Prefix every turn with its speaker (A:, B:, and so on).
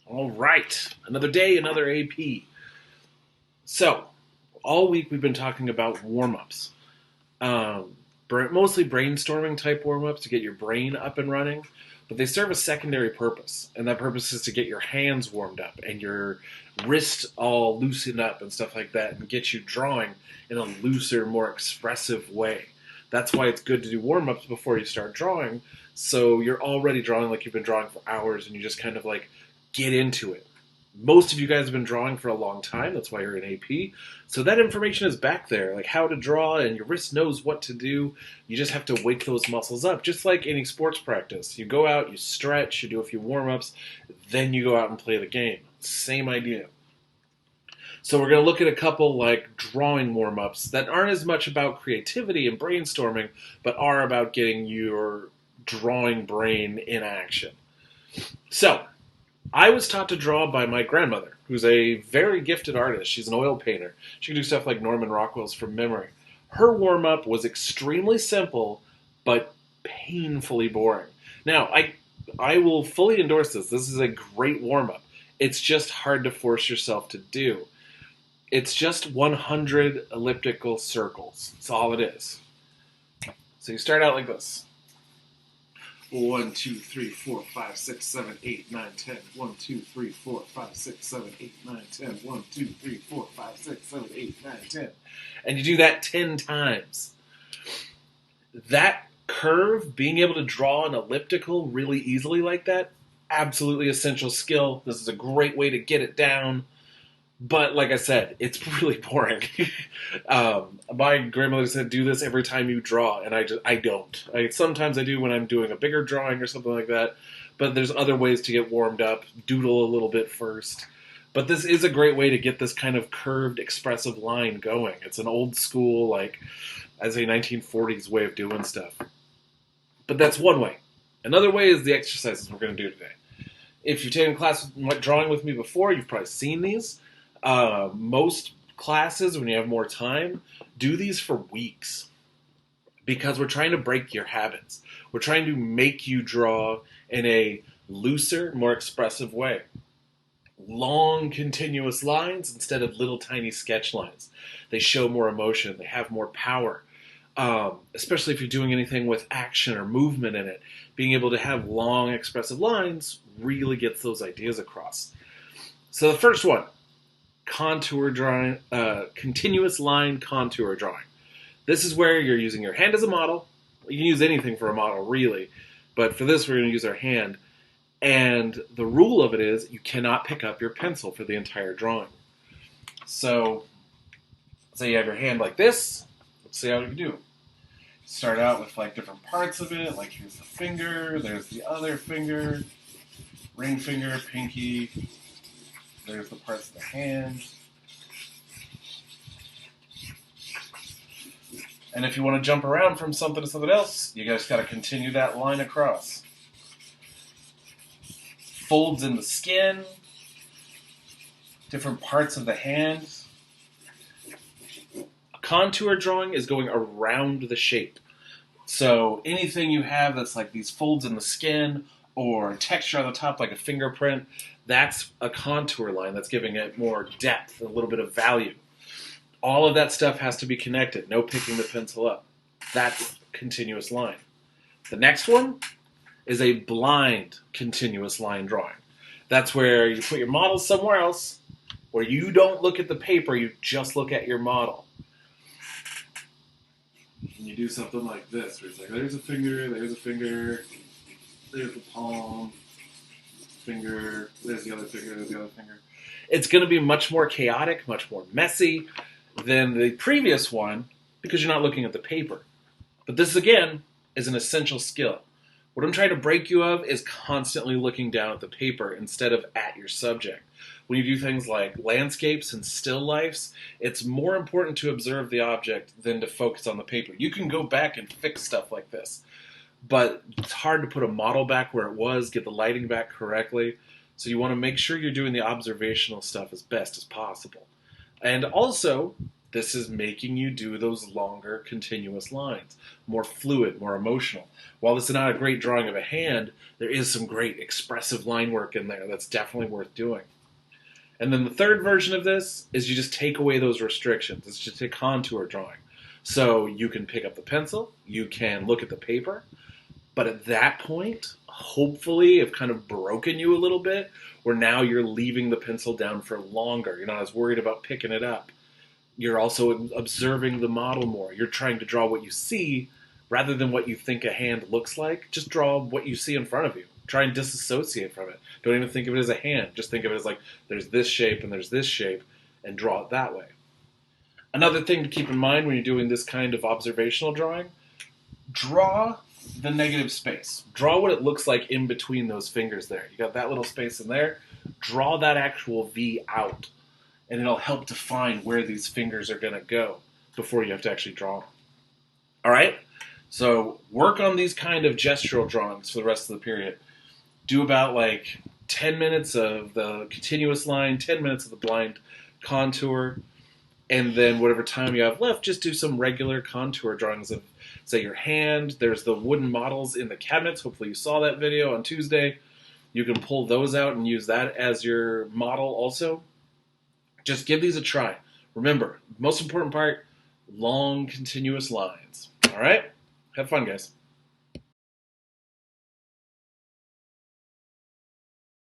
A: All right, another day, another AP. So, all week we've been talking about warm ups, mostly brainstorming type warm ups to get your brain up and running, but they serve a secondary purpose, and that purpose is to get your hands warmed up and your wrists all loosened up and stuff like that, and get you drawing in a looser, more expressive way. That's why it's good to do warm ups before you start drawing, so you're already drawing like you've been drawing for hours, and you just kind of like get into it. Most of you guys have been drawing for a long time. That's why you're in AP. So that information is back there, like how to draw, and your wrist knows what to do. You just have to wake those muscles up, just like any sports practice. You go out, you stretch, you do a few warm-ups, then you go out and play the game. Same idea. So we're going to look at a couple like drawing warm-ups that aren't as much about creativity and brainstorming, but are about getting your drawing brain in action. So, I was taught to draw by my grandmother, who's a very gifted artist. She's an oil painter. She can do stuff like Norman Rockwell's from memory. Her warm up was extremely simple, but painfully boring. Now, I will fully endorse this. This is a great warm up. It's just hard to force yourself to do. It's just 100 elliptical circles. That's all it is. So you start out like this. 1, 2, 3, 4, 5, 6, 7, 8, 9, 10. 1, 2, 3, 4, 5, 6, 7, 8, 9, 10. 1, 2, 3, 4, 5, 6, 7, 8, 9, 10. And you do that 10 times. That curve, being able to draw an elliptical really easily like that, absolutely essential skill. This is a great way to get it down. But like I said, it's really boring. My grandmother said, "Do this every time you draw," and I don't. Sometimes I do when I'm doing a bigger drawing or something like that. But there's other ways to get warmed up. Doodle a little bit first. But this is a great way to get this kind of curved, expressive line going. It's an old school, like, as a 1940s way of doing stuff. But that's one way. Another way is the exercises we're going to do today. If you've taken class drawing with me before, you've probably seen these. Most classes, when you have more time, do these for weeks because we're trying to break your habits. We're trying to make you draw in a looser, more expressive way. Long, continuous lines instead of little tiny sketch lines. They show more emotion. They have more power. Especially if you're doing anything with action or movement in it. Being able to have long, expressive lines really gets those ideas across. So the first one, contour drawing, continuous line contour drawing. This is where you're using your hand as a model. You can use anything for a model, really, but for this we're going to use our hand. And the rule of it is you cannot pick up your pencil for the entire drawing. So, say you have your hand like this. Let's see how you do. Start out with like different parts of it, like here's the finger, there's the other finger, ring finger, pinky. There's the parts of the hand. And if you want to jump around from something to something else, you guys got to continue that line across. Folds in the skin, different parts of the hand. A contour drawing is going around the shape. So anything you have that's like these folds in the skin or texture on the top like a fingerprint, that's a contour line that's giving it more depth, a little bit of value. All of that stuff has to be connected. No picking the pencil up. That's a continuous line. The next one is a blind continuous line drawing. That's where you put your model somewhere else, where you don't look at the paper, you just look at your model. And you do something like this, where it's like, there's a finger, there's the palm, finger, there's the other finger, there's the other finger. It's going to be much more chaotic, much more messy than the previous one because you're not looking at the paper. But this, again, is an essential skill. What I'm trying to break you of is constantly looking down at the paper instead of at your subject. When you do things like landscapes and still lifes, it's more important to observe the object than to focus on the paper. You can go back and fix stuff like this, but it's hard to put a model back where it was, get the lighting back correctly. So you want to make sure you're doing the observational stuff as best as possible. And also, This is making you do those longer, continuous lines, more fluid, more emotional. While this is not a great drawing of a hand, there is some great expressive line work in there that's definitely worth doing. And then the third version of this is you just take away those restrictions. It's just a contour drawing. So you can pick up the pencil, you can look at the paper, but at that point, hopefully, have kind of broken you a little bit, where now you're leaving the pencil down for longer. You're not as worried about picking it up. You're also observing the model more. You're trying to draw what you see rather than what you think a hand looks like. Just draw what you see in front of you. Try and disassociate from it. Don't even think of it as a hand. Just think of it as like there's this shape and there's this shape, and draw it that way. Another thing to keep in mind when you're doing this kind of observational drawing, draw the negative space. Draw what it looks like in between those fingers there. You got that little space in there. Draw that actual V out, and it'll help define where these fingers are going to go before you have to actually draw them. All right? So work on these kind of gestural drawings for the rest of the period. Do about like 10 minutes of the continuous line, 10 minutes of the blind contour, and then whatever time you have left, just do some regular contour drawings of, say, your hand. There's the wooden models in the cabinets. Hopefully you saw that video on Tuesday. You can pull those out and use that as your model also. Just give these a try. Remember, most important part, long, continuous lines. All right? Have fun, guys.